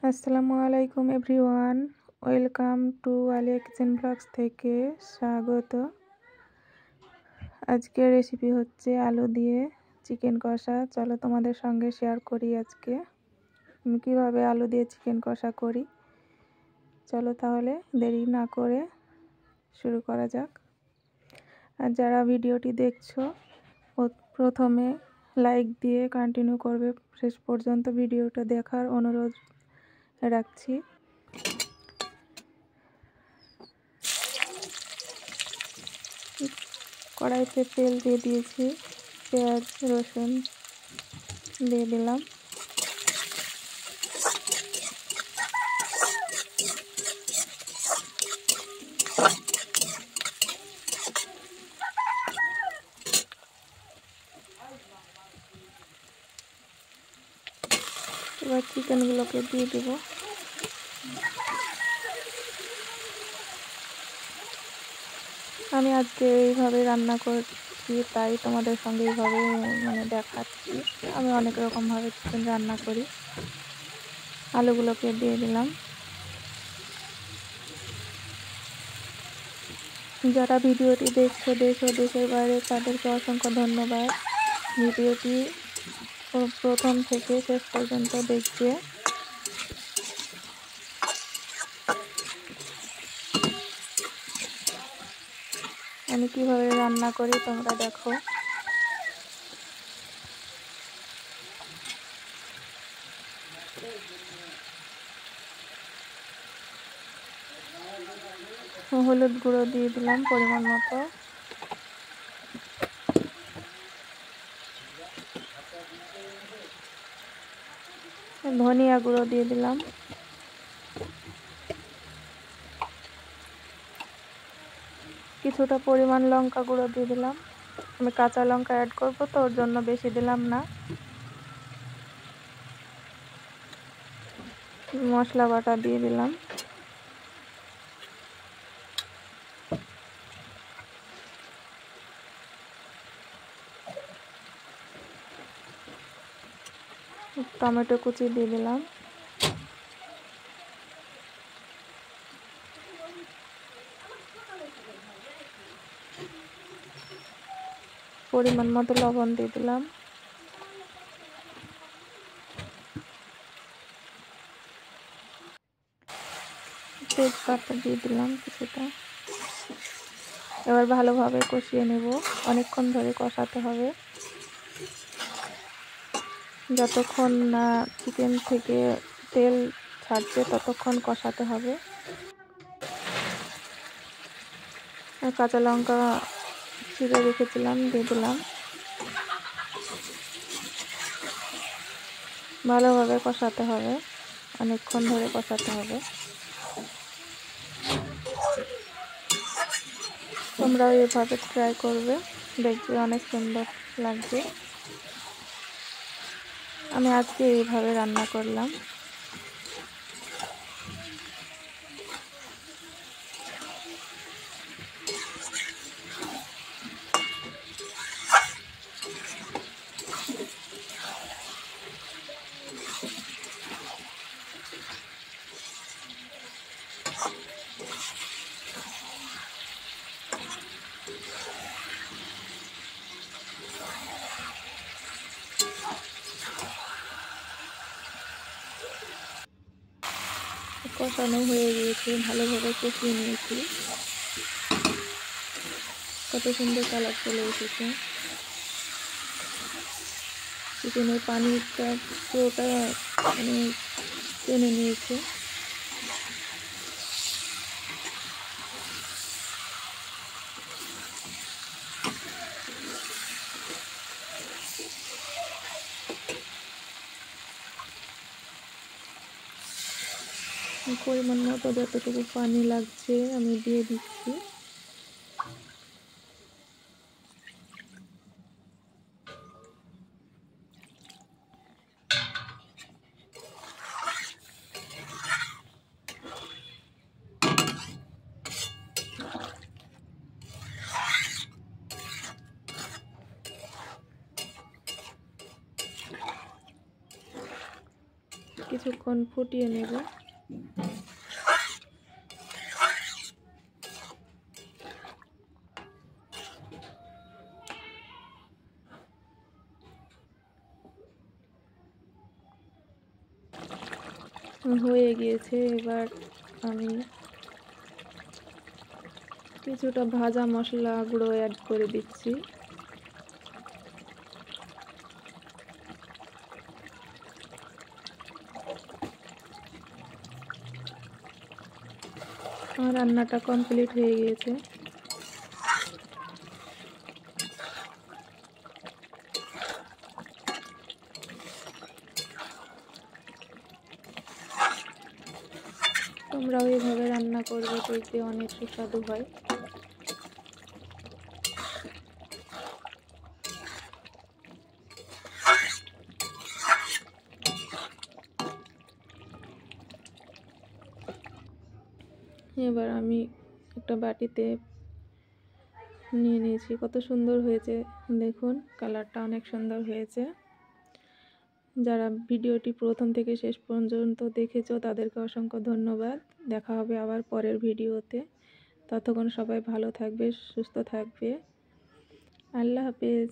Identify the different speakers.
Speaker 1: আসসালামু আলাইকুম everyone, welcome to Alia kitchen blogs থেকে স্বাগত। আজকের রেসিপি হচ্ছে আলু দিয়ে চিকেন কষা। চলো তোমাদের সঙ্গে শেয়ার করি আজকে আমি কীভাবে আলু দিয়ে চিকেন কষা করি। চলো তাহলে দেরি না করে শুরু করা যাক। আর যারা ভিডিওটি দেখছো প্রথমে লাইক দিয়ে কন্টিনিউ করবে, শেষ পর্যন্ত ভিডিওটা দেখার অনুরোধ রাখছি। কড়াইতে তেল দিয়ে দিয়েছি, পেঁয়াজ রসুন দিয়ে দিলাম। এবার চিকেনগুলোকে দিয়ে দেব। আমি আজকে এইভাবে রান্না করছি, তাই তোমাদের সঙ্গে এইভাবে দেখাচ্ছি। আমি অনেক রকমভাবে চিকেন রান্না করি। আলুগুলোকে দিয়ে দিলাম। যারা ভিডিওটি দেখছো দেশ ও দেশের বাইরে, তাদেরকে অসংখ্য ধন্যবাদ। ভিডিওটি প্রথম থেকে শেষ পর্যন্ত দেখবে। আমি কিভাবে রান্না করি তোমরা দেখো। হলুদ গুঁড়ো দিয়ে দিলাম পরিমাণ মতো। ধনিয়া গুঁড়ো দিয়ে দিলাম। কিছুটা পরিমাণ লঙ্কা গুঁড়ো দিয়ে দিলাম। আমি কাঁচা লঙ্কা অ্যাড করবো, তো ওর জন্য বেশি দিলাম না। মশলা বাটা দিয়ে দিলাম। টমেটো কুচি দিয়ে দিলাম। পরিমাণ মতো লবণ দিয়ে দিলাম। তেজপাতা দিয়ে দিলাম কিছুটা। এবার ভালোভাবে কষিয়ে নেব। অনেকক্ষণ ধরে কষাতে হবে, যতক্ষণ না চিকেন থেকে তেল ছাড়ছে ততক্ষণ কষাতে হবে। আর কাঁচা লঙ্কা ছিঁড়ে রেখেছিলাম দিয়ে দিলাম। ভালোভাবে কষাতে হবে, অনেকক্ষণ ধরে কষাতে হবে। তোমরাও এভাবে ট্রাই করবে, দেখবে অনেক সুন্দর লাগবে। আমি আজকে এইভাবে রান্না করলাম। কষানো হয়ে গিয়েছে, ভালোভাবে কষিয়ে নিয়েছি। কত সুন্দর কালার চলে এসেছে। চিকেনের পানিটা পুরোটা টেনে নিয়েছে। পরিমাণ মতো যতটুকু পানি লাগছে আমি দিয়ে দিচ্ছি। কিছুক্ষণ ফুটিয়ে নেব। হয়ে গিয়েছে। এবার আমি কিছুটা ভাজা মশলা গুঁড়ো অ্যাড করে দিচ্ছি। আমার রান্নাটা কমপ্লিট হয়ে গিয়েছে। তোমরাও এভাবে রান্না করবে, দেখবে অনেক সুস্বাদু হয়। এবার আমি একটা বাটিতে নিয়ে নিয়েছি। কত সুন্দর হয়েছে দেখুন, কালারটা অনেক সুন্দর হয়েছে। যারা ভিডিওটি প্রথম থেকে শেষ পর্যন্ত দেখেছো তাদেরকে অসংখ্য ধন্যবাদ। দেখা হবে আবার পরের ভিডিওতে। ততক্ষণ সবাই ভালো থাকবে, সুস্থ থাকবে। আল্লাহ হাফেজ।